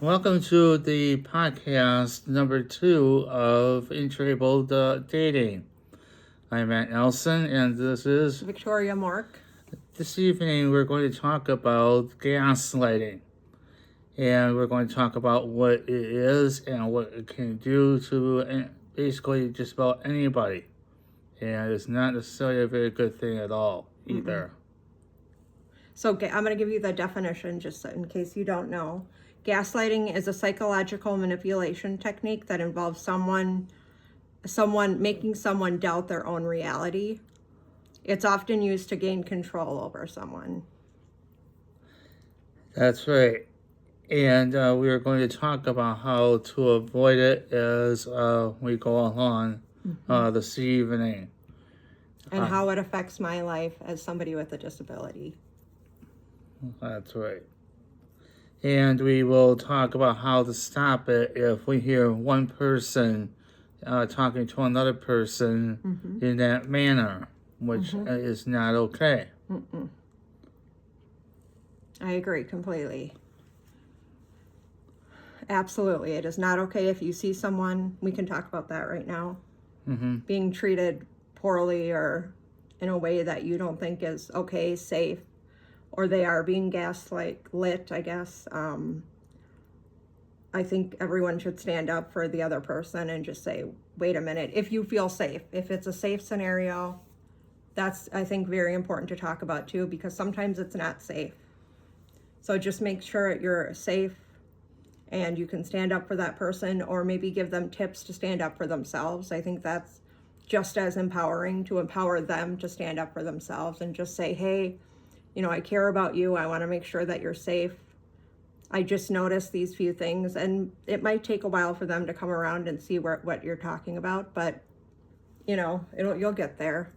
Welcome to the podcast number 2 of Interabled Dating. I'm Matt Nelson, and this is Victoria Mark. This evening we're going to talk about gaslighting. And we're going to talk about what it is and what it can do to basically just about anybody. And it's not necessarily a very good thing at all, either. So I'm going to give you the definition just in case you don't know. Gaslighting is a psychological manipulation technique that involves someone making someone doubt their own reality. It's often used to gain control over someone. That's right. And we are going to talk about how to avoid it as we go along this evening. And how it affects my life as somebody with a disability. That's right. And we will talk about how to stop it if we hear one person talking to another person in that manner, which is not okay. I agree completely. Absolutely. It is not okay if you see someone, we can talk about that right now, being treated poorly or in a way that you don't think is okay, safe, or they are being lit, I guess. I think everyone should stand up for the other person and just say, wait a minute, if you feel safe, if it's a safe scenario, that's, I think, very important to talk about too, because sometimes it's not safe. So just make sure you're safe and you can stand up for that person, or maybe give them tips to stand up for themselves. I think that's just as empowering, to empower them to stand up for themselves and just say, hey, I care about you. I want to make sure that you're safe. I just noticed these few things, and it might take a while for them to come around and see what you're talking about, but you'll get there.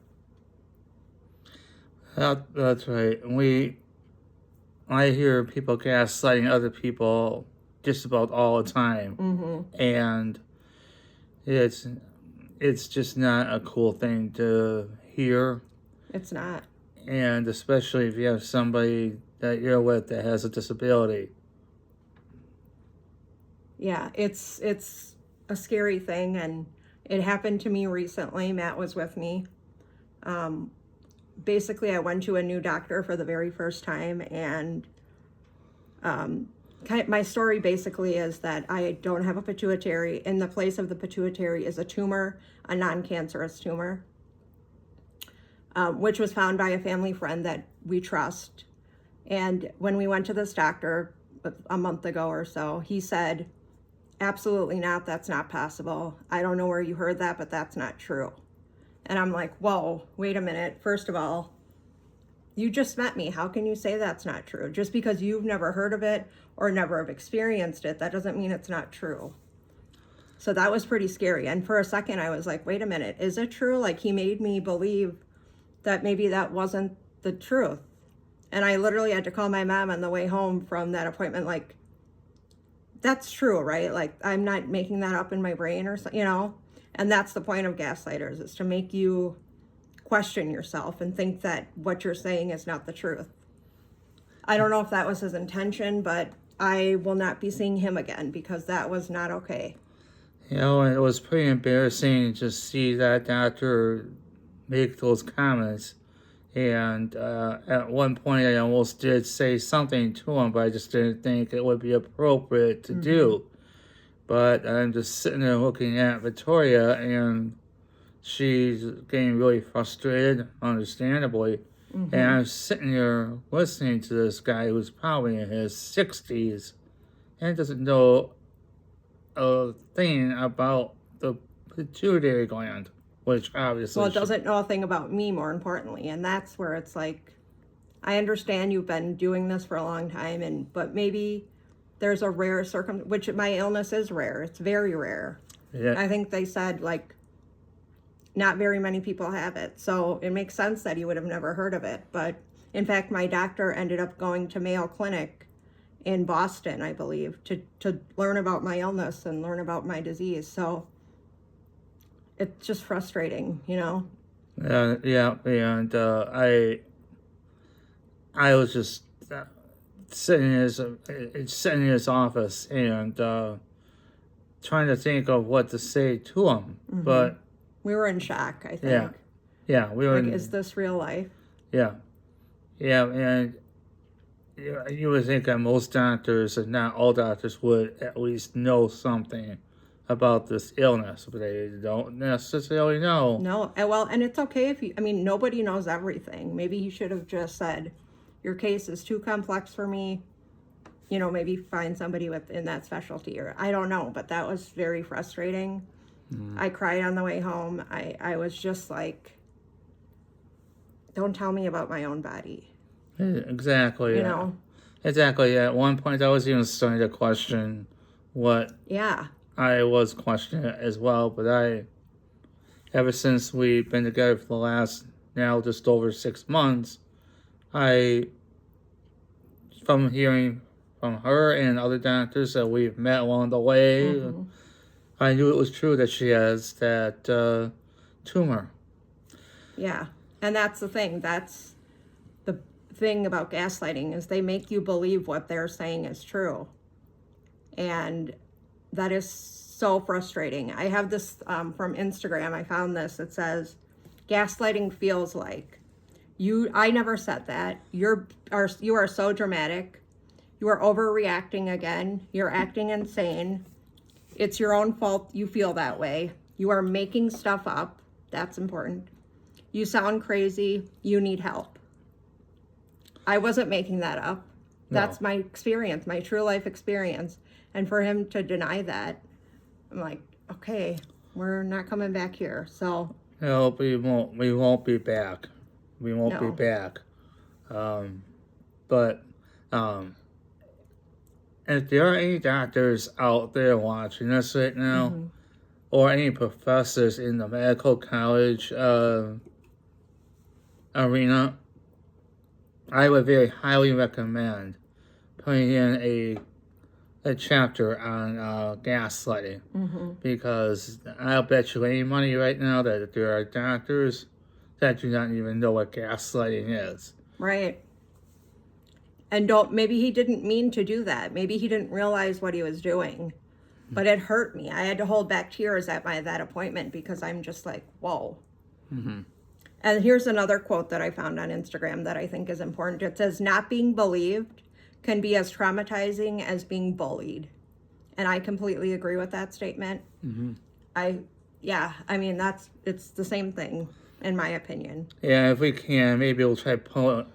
That's right. I hear people gaslighting other people just about all the time, and it's just not a cool thing to hear. It's not. And especially if you have somebody that you're with that has a disability. Yeah, it's a scary thing, and it happened to me recently. Matt was with me. Basically, I went to a new doctor for the very first time, and my story basically is that I don't have a pituitary. In the place of the pituitary is a tumor, a non-cancerous tumor, which was found by a family friend that we trust. And when we went to this doctor a month ago or so, he said, absolutely not, that's not possible. I don't know where you heard that, but that's not true. And I'm like, whoa, wait a minute. First of all, you just met me. How can you say that's not true? Just because you've never heard of it or never have experienced it, that doesn't mean it's not true. So that was pretty scary. And for a second, I was like, wait a minute, is it true? Like, he made me believe that maybe that wasn't the truth. And I literally had to call my mom on the way home from that appointment, like, that's true, right? Like, I'm not making that up in my brain or something, And that's the point of gaslighters, is to make you question yourself and think that what you're saying is not the truth. I don't know if that was his intention, but I will not be seeing him again because that was not okay. It was pretty embarrassing to see that doctor make those comments. And at one point, I almost did say something to him, but I just didn't think it would be appropriate to do. But I'm just sitting there looking at Victoria, and she's getting really frustrated, understandably. And I'm sitting here listening to this guy who's probably in his 60s and doesn't know a thing about the pituitary gland, which obviously... Well, it doesn't know a thing about me, more importantly. And that's where it's like, I understand you've been doing this for a long time, but maybe there's a rare which my illness is rare. It's very rare. Yeah. I think they said, like, not very many people have it. So it makes sense that you would have never heard of it. But in fact, my doctor ended up going to Mayo Clinic in Boston, I believe, to learn about my illness and learn about my disease. So it's just frustrating, Yeah, and I was just sitting in his office and trying to think of what to say to him. Mm-hmm. But we were in shock, I think. Yeah, we were. Like, is this real life? Yeah, and you would think that most doctors, and not all doctors, would at least know something about this illness, but they don't necessarily know. No, and it's okay if nobody knows everything. Maybe he should have just said, your case is too complex for me. Maybe find somebody within that specialty, or I don't know, but that was very frustrating. I cried on the way home. I was just like, don't tell me about my own body. Exactly. Exactly. At one point, I was even starting to question what I was questioning as well. But ever since we've been together for the last now just over 6 months, from hearing from her and other doctors that we've met along the way, I knew it was true that she has that tumor. Yeah, and that's the thing. That's the thing about gaslighting, is they make you believe what they're saying is true. And that is so frustrating. I have this from Instagram. I found this. It says, gaslighting feels like I never said that. You are so dramatic. You are overreacting again. You're acting insane. It's your own fault you feel that way. You are making stuff up. That's important. You sound crazy. You need help. I wasn't making that up. No. That's my experience, my true life experience. And for him to deny that, I'm like, okay, we're not coming back here. So no, we won't be back. We won't be back. But if there are any doctors out there watching us right now, or any professors in the medical college arena, I would very highly recommend putting in a chapter on gaslighting, because I'll bet you any money right now that there are doctors that do not even know what gaslighting is. Right. And maybe he didn't mean to do that. Maybe he didn't realize what he was doing. But it hurt me. I had to hold back tears at that appointment, because I'm just like, whoa. And here's another quote that I found on Instagram that I think is important. It says, not being believed can be as traumatizing as being bullied. And I completely agree with that statement. It's the same thing, in my opinion. Yeah, if we can, maybe we'll try putting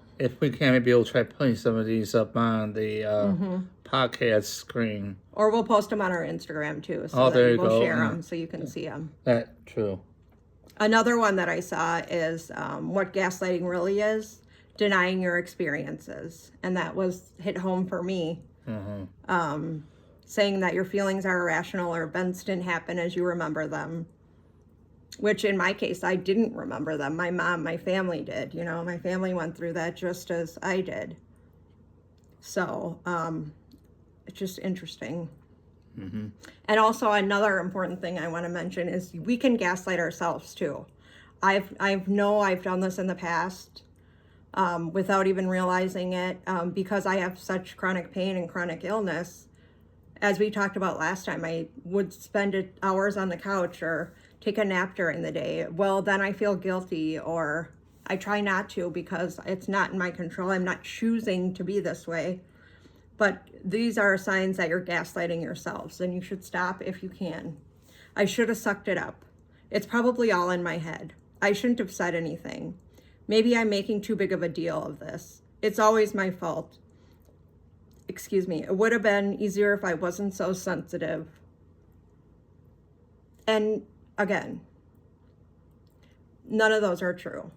some of these up on the podcast screen. Or we'll post them on our Instagram too, so that we'll share them so you can see them. That's true. Another one that I saw is what gaslighting really is: denying your experiences. And that hit home for me. Saying that your feelings are irrational, or events didn't happen as you remember them. Which in my case, I didn't remember them. My family did. My family went through that just as I did. So it's just interesting. And also another important thing I want to mention is we can gaslight ourselves too. I've done this in the past without even realizing it, because I have such chronic pain and chronic illness. As we talked about last time, I would spend hours on the couch or take a nap during the day. Well, then I feel guilty, or I try not to because it's not in my control. I'm not choosing to be this way. But these are signs that you're gaslighting yourselves, and you should stop if you can. I should have sucked it up. It's probably all in my head. I shouldn't have said anything. Maybe I'm making too big of a deal of this. It's always my fault. Excuse me. It would have been easier if I wasn't so sensitive. And again, none of those are true.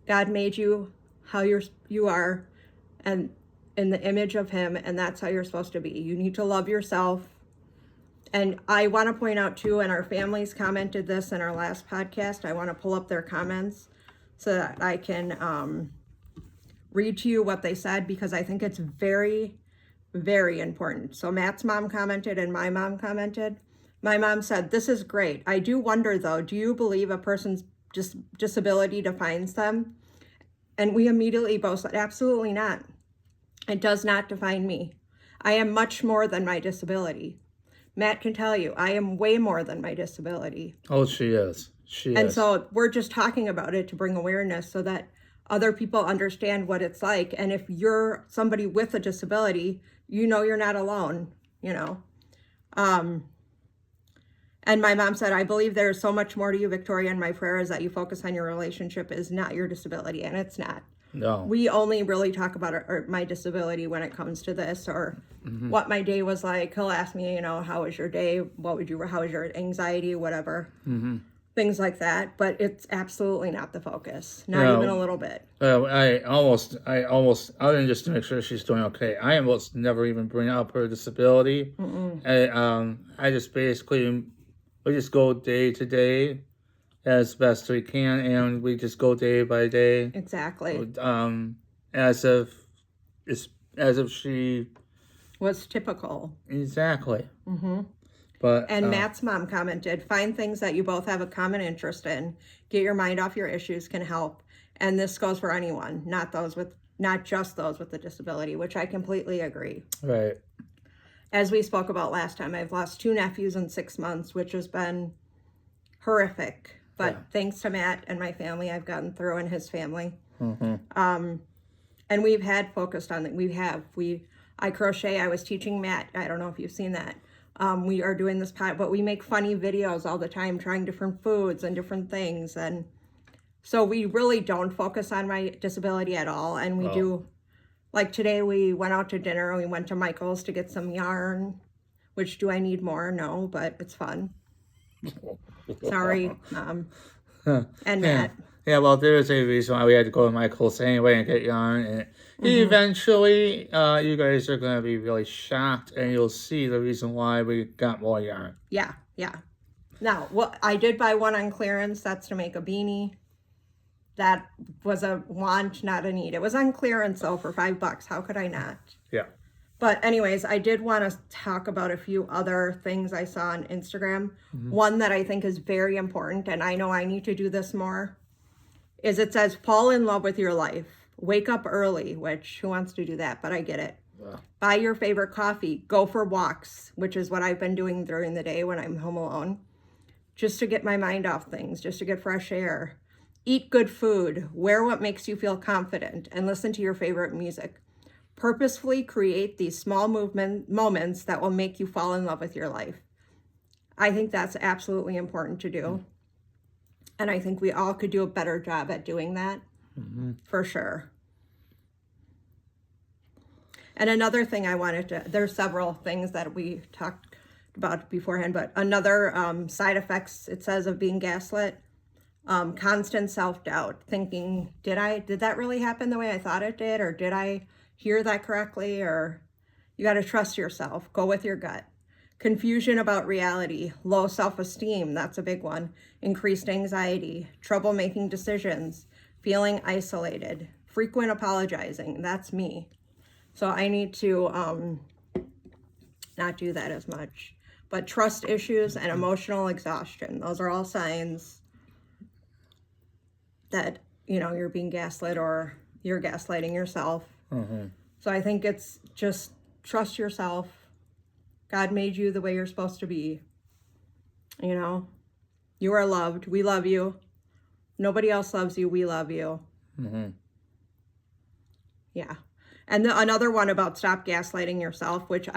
God made you how you are, and in the image of him, and that's how you're supposed to be. You need to love yourself. And I want to point out too, and our families commented this in our last podcast. I want to pull up their comments so that I can read to you what they said, because I think it's very, very important. So Matt's mom commented and my mom commented. My mom said, "This is great. I do wonder though, do you believe a person's disability defines them?" And we immediately both said, absolutely not. It does not define me. I am much more than my disability. Matt can tell you, I am way more than my disability. Oh, she is. She And is. so we're just talking about it to bring awareness so that other people understand what it's like. And if you're somebody with a disability, you know you're not alone, you know. And my mom said, I believe there is so much more to you, Victoria, and my prayer is that you focus on your relationship is not your disability, and it's not. No. We only really talk about my disability when it comes to this, or what my day was like. He'll ask me, you know, how was your day? How was your anxiety? Whatever. Things like that. But it's absolutely not the focus. Not even a little bit. I almost, other than just to make sure she's doing okay, I almost never even bring up her disability. I just basically, we just go day to day as best we can, and we just go day by day. Exactly. As if she was typical. Exactly. But Matt's mom commented, find things that you both have a common interest in. Get your mind off your issues can help. And this goes for anyone, not just those with a disability, which I completely agree. Right. As we spoke about last time, I've lost 2 nephews in 6 months, which has been horrific. But thanks to Matt and my family, I've gotten through, and his family. And we've had focused on that. I crochet. I was teaching Matt. I don't know if you've seen that. We are doing this but we make funny videos all the time, trying different foods and different things. And so we really don't focus on my disability at all. And we do, like today we went out to dinner and we went to Michael's to get some yarn, which do I need more? No, but it's fun. Sorry, and Matt. Yeah, well, there is a reason why we had to go to Michael's anyway and get yarn. And eventually, you guys are going to be really shocked, and you'll see the reason why we got more yarn. Yeah. Now, I did buy one on clearance. That's to make a beanie. That was a want, not a need. It was on clearance, though, for $5. How could I not? Yeah. But anyways, I did want to talk about a few other things I saw on Instagram. One that I think is very important, and I know I need to do this more, is it says, fall in love with your life. Wake up early, which who wants to do that? But I get it. Yeah. Buy your favorite coffee. Go for walks, which is what I've been doing during the day when I'm home alone. Just to get my mind off things, just to get fresh air. Eat good food. Wear what makes you feel confident, and listen to your favorite music. Purposefully create these small moments that will make you fall in love with your life. I think that's absolutely important to do. And I think we all could do a better job at doing that, for sure. And another thing there's several things that we talked about beforehand, but another side effects, it says, of being gaslit, constant self-doubt, thinking, did that really happen the way I thought it did? Or did I hear that correctly? Or you got to trust yourself, go with your gut. Confusion about reality, low self-esteem, that's a big one. Increased anxiety, trouble making decisions, feeling isolated, frequent apologizing, that's me. So I need to not do that as much. But trust issues and emotional exhaustion, those are all signs that, you're being gaslit or you're gaslighting yourself. So I think it's just trust yourself. God made you the way you're supposed to be. You are loved. We love you. Nobody else loves you. We love you. Yeah. And another one about stop gaslighting yourself, which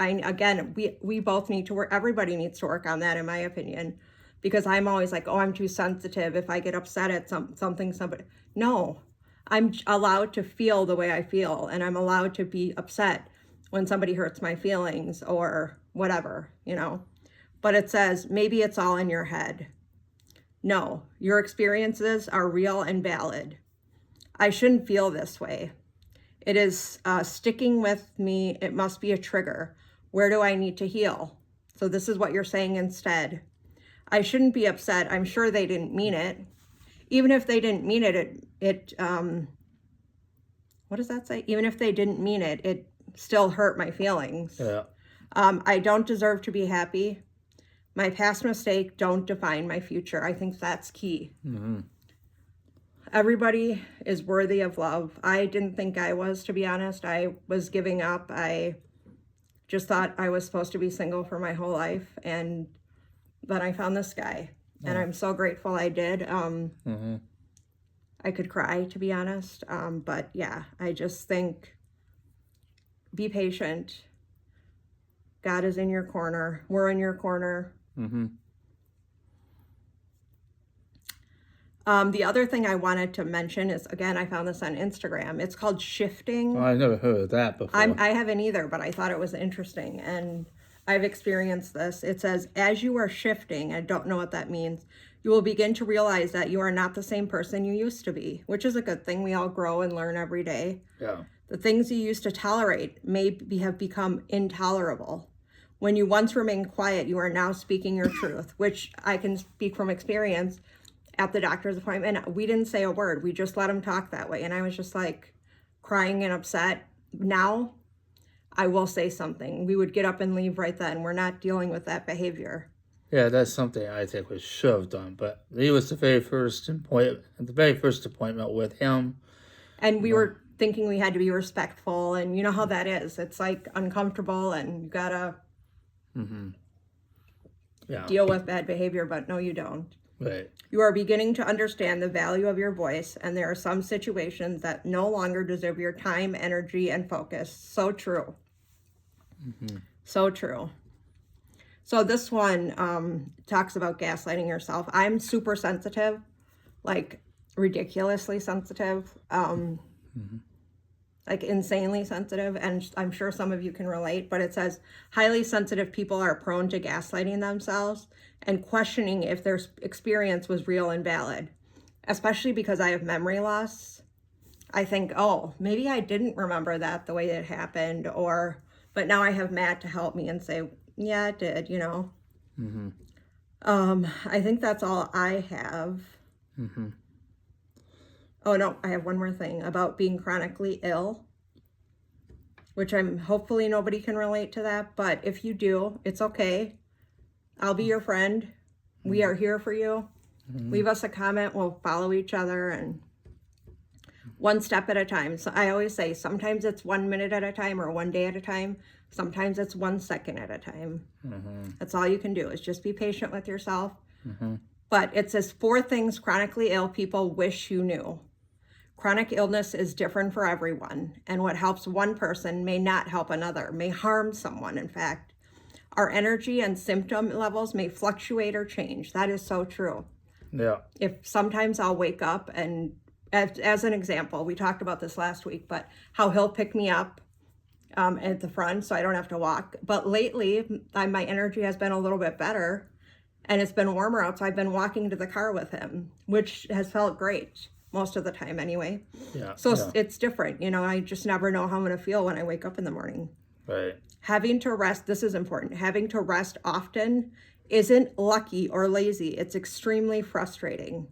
we both need to work. Everybody needs to work on that, in my opinion, because I'm always like, I'm too sensitive. If I get upset at something, no, I'm allowed to feel the way I feel, and I'm allowed to be upset when somebody hurts my feelings or whatever, But it says, maybe it's all in your head. No, your experiences are real and valid. I shouldn't feel this way. It is sticking with me. It must be a trigger. Where do I need to heal? So this is what you're saying instead. I shouldn't be upset. I'm sure they didn't mean it. Even if they didn't mean it, what does that say? Even if they didn't mean it, it still hurt my feelings. Yeah. I don't deserve to be happy. My past mistake don't define my future. I think that's key. everybody is worthy of love. I didn't think I was, to be honest. I was giving up. I just thought I was supposed to be single for my whole life. And then I found this guy. And I'm so grateful I did. I could cry, to be honest. But yeah, I just think be patient. God is in your corner. We're in your corner. The other thing I wanted to mention is, again, I found this on Instagram. It's called shifting. Oh, I never heard of that before. I haven't either, but I thought it was interesting. And I've experienced this. It says, as you are shifting, I don't know what that means, you will begin to realize that you are not the same person you used to be, which is a good thing. We all grow and learn every day. Yeah. The things you used to tolerate have become intolerable. When you once remained quiet, you are now speaking your truth, which I can speak from experience. At the doctor's appointment, we didn't say a word. We just let him talk that way. And I was just like crying and upset. Now I will say something. We would get up and leave right then. We're not dealing with that behavior. Yeah, that's something I think we should have done. But he was the very first appointment with him. And we were thinking we had to be respectful. And you know how that is. It's like uncomfortable and you gotta deal with bad behavior, but no, you don't. Right. You are beginning to understand the value of your voice, and there are some situations that no longer deserve your time, energy, and focus. So true. So true. So this one talks about gaslighting yourself. I'm super sensitive, like ridiculously sensitive, like insanely sensitive, and I'm sure some of you can relate, but it says highly sensitive people are prone to gaslighting themselves and questioning if their experience was real and valid, especially because I have memory loss. I think, oh, maybe I didn't remember that the way it happened, but now I have Matt to help me and say, yeah, it did, you know. I think that's all I have. Oh no, I have one more thing about being chronically ill, which hopefully nobody can relate to that, but if you do, it's okay. I'll be your friend. We are here for you. Leave us a comment. We'll follow each other and one step at a time. So I always say sometimes it's 1 minute at a time or 1 day at a time. Sometimes it's 1 second at a time. That's all you can do is just be patient with yourself. But it says 4 things chronically ill people wish you knew. Chronic illness is different for everyone, and what helps one person may not help another, may harm someone, in fact. Our energy and symptom levels may fluctuate or change. That is so true. Yeah. If sometimes I'll wake up and, as an example, we talked about this last week, but how he'll pick me up at the front so I don't have to walk. But lately, my energy has been a little bit better, and it's been warmer out, so I've been walking to the car with him, which has felt great most of the time anyway. Yeah. So it's different. You know, I just never know how I'm going to feel when I wake up in the morning. Right. Having to rest, this is important. Having to rest often isn't lucky or lazy. It's extremely frustrating.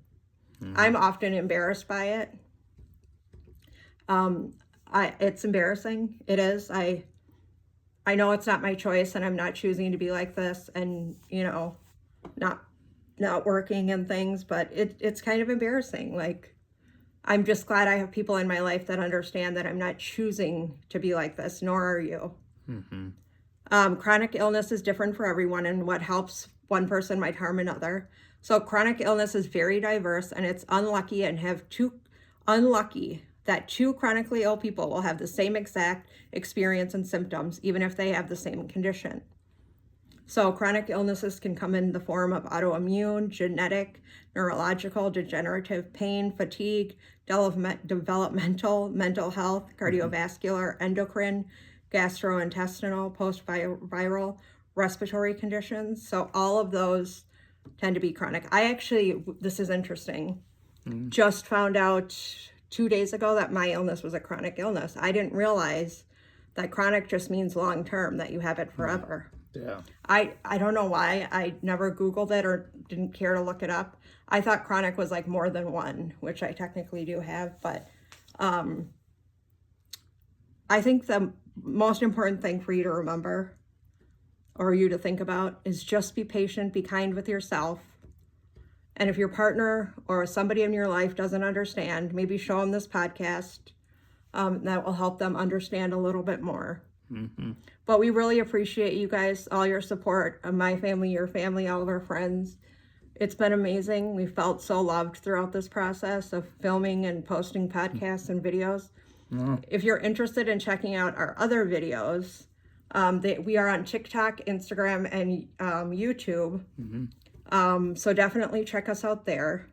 I'm often embarrassed by it. It's embarrassing. It is. I know it's not my choice and I'm not choosing to be like this and, you know, not working and things, but it's kind of embarrassing. Like, I'm just glad I have people in my life that understand that I'm not choosing to be like this, nor are you. Chronic illness is different for everyone, and what helps one person might harm another. So chronic illness is very diverse, and it's unlucky that 2 chronically ill people will have the same exact experience and symptoms, even if they have the same condition. So chronic illnesses can come in the form of autoimmune, genetic, neurological, degenerative, pain, fatigue, developmental, mental health, cardiovascular, endocrine, gastrointestinal, post-viral, respiratory conditions. So all of those tend to be chronic. This is interesting, just found out 2 days ago that my illness was a chronic illness. I didn't realize that chronic just means long-term, that you have it forever. Yeah. I don't know why. I never Googled it or didn't care to look it up. I thought chronic was like more than one, which I technically do have, but I think the most important thing for you to remember or you to think about is just be patient, be kind with yourself, And if your partner or somebody in your life doesn't understand, maybe show them this podcast. That will help them understand a little bit more. Mm-hmm. But we really appreciate you guys, all your support, my family, your family, all of our friends. It's been amazing. We felt so loved throughout this process of filming and posting podcasts and videos. Mm-hmm. If you're interested in checking out our other videos, we are on TikTok, Instagram, and YouTube. Mm-hmm. So definitely check us out there.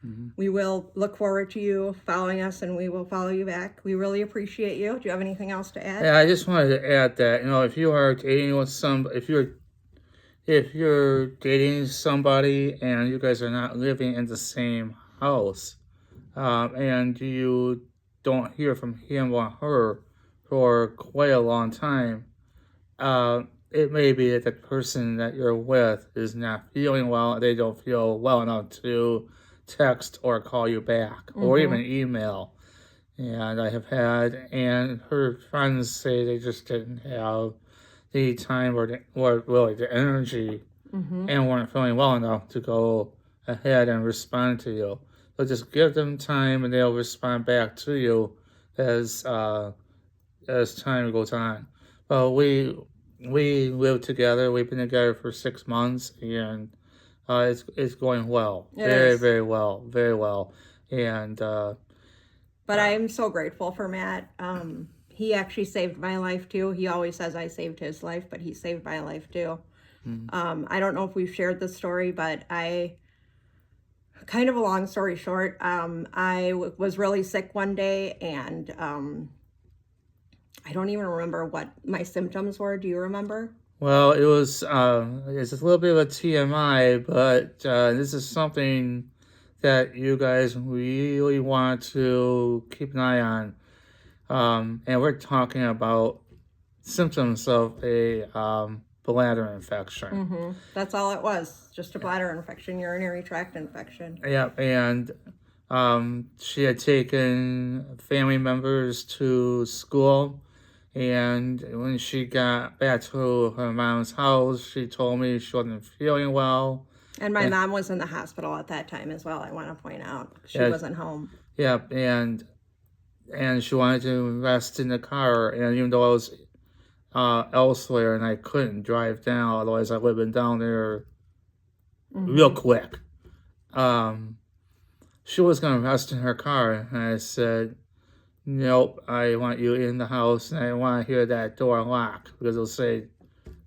Mm-hmm. We will look forward to you following us, and we will follow you back. We really appreciate you. Do you have anything else to add? Yeah, I just wanted to add that, if you are dating with if you're dating somebody and you guys are not living in the same house, and you don't hear from him or her for quite a long time, it may be that the person that you're with is not feeling well. They don't feel well enough to text or call you back, or even email. And I have had, and her friends say they just didn't have the time or really the energy, and weren't feeling well enough to go ahead and respond to you. So just give them time, and they'll respond back to you as time goes on. Well, we live together. We've been together for 6 months, and it's going well. Very well, very well. And but I am so grateful for Matt. He actually saved my life too. He always says I saved his life, but he saved my life too. I don't know if we've shared this story, but kind of a long story short, I was really sick one day, and I don't even remember what my symptoms were. Do you remember? Well, it was it's a little bit of a TMI, but this is something that you guys really want to keep an eye on. And we're talking about symptoms of a bladder infection. That's all it was, just a bladder infection, urinary tract infection. Yep, and she had taken family members to school, and when she got back to her mom's house, she told me she wasn't feeling well. And my mom was in the hospital at that time as well, I want to point out. She wasn't home. Yep, and she wanted to rest in the car, and even though I was elsewhere and I couldn't drive down, otherwise I would have been down there real quick. She was going to rest in her car, and I said, nope, I want you in the house, and I want to hear that door lock, because it'll say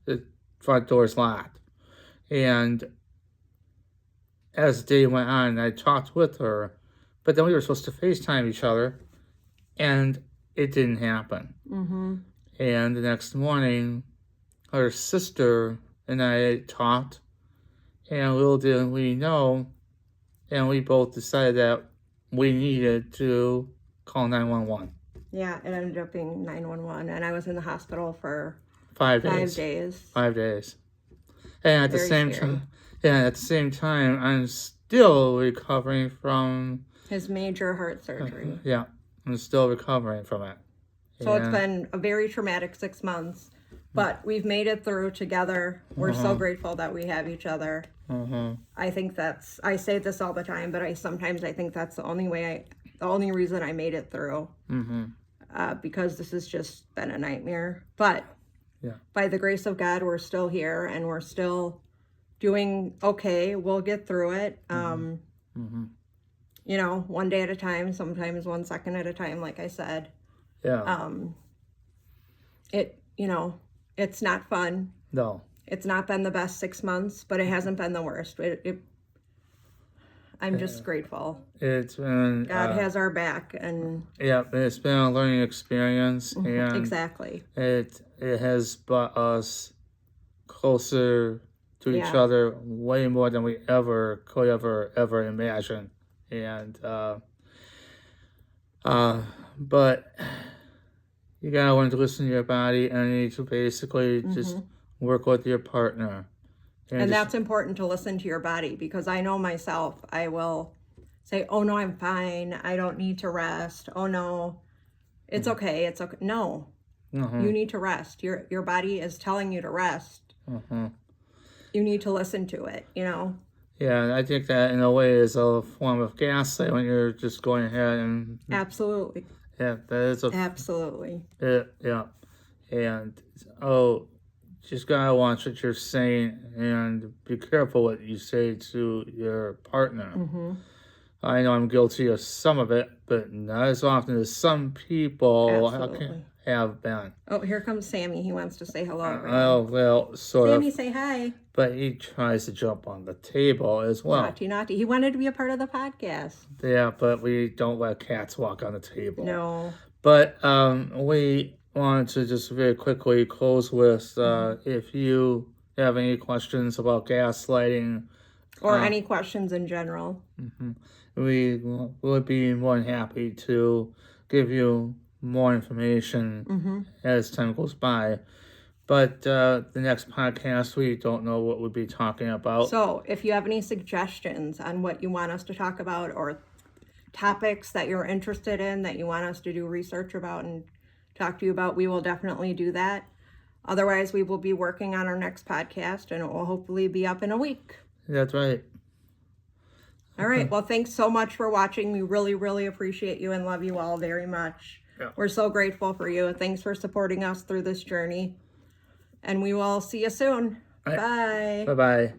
the front door's locked. And as the day went on, I talked with her, but then we were supposed to FaceTime each other, and it didn't happen. And the next morning, her sister and I talked, and little did we know, and we both decided that we needed to call 911. Yeah, it ended up being 911, and I was in the hospital for 5 days. 5 days. 5 days. And at the Very same scary. time, at the same time, I'm still recovering from His major heart surgery. Yeah, I'm still recovering from it. So it's been a very traumatic 6 months, but we've made it through together. We're so grateful that we have each other. I think I say this all the time, but sometimes I think that's the only reason I made it through. Because this has just been a nightmare. But by the grace of God, we're still here, and we're still doing okay. We'll get through it. One day at a time, sometimes 1 second at a time, like I said. Yeah. It's not fun. No. It's not been the best 6 months, but it hasn't been the worst. I'm just grateful. It's been God has our back, and it's been a learning experience, and exactly. It has brought us closer to each other way more than we could ever imagine. And but you gotta learn to listen to your body, and you need to basically just work with your partner. And that's important, to listen to your body, because I know myself, I will say, oh no, I'm fine. I don't need to rest. Oh no, it's okay. It's okay. No, you need to rest. Your body is telling you to rest. You need to listen to it, Yeah, I think that in a way is a form of gaslight when you're just going ahead and Absolutely. yeah, that is a Absolutely. yeah, and oh, just gotta watch what you're saying and be careful what you say to your partner. Mm-hmm. I know I'm guilty of some of it, but not as often as some people Absolutely. have been. Oh, here comes Sammy. He wants to say hello, Oh, everyone. well, sort Sammy, of, say hi. but he tries to jump on the table as well. Naughty, naughty. He wanted to be a part of the podcast. Yeah, but we don't let cats walk on the table. No. But we wanted to just very quickly close with if you have any questions about gaslighting, Or any questions in general. we would be more than happy to give you more information as time goes by. But the next podcast, we don't know what we'll be talking about. So if you have any suggestions on what you want us to talk about or topics that you're interested in that you want us to do research about and talk to you about, we will definitely do that. Otherwise, we will be working on our next podcast and it will hopefully be up in a week. That's right. All right. Well, thanks so much for watching. We really, really appreciate you and love you all very much. Yeah. We're so grateful for you. Thanks for supporting us through this journey. And we will see you soon. All right. Bye. Bye-bye.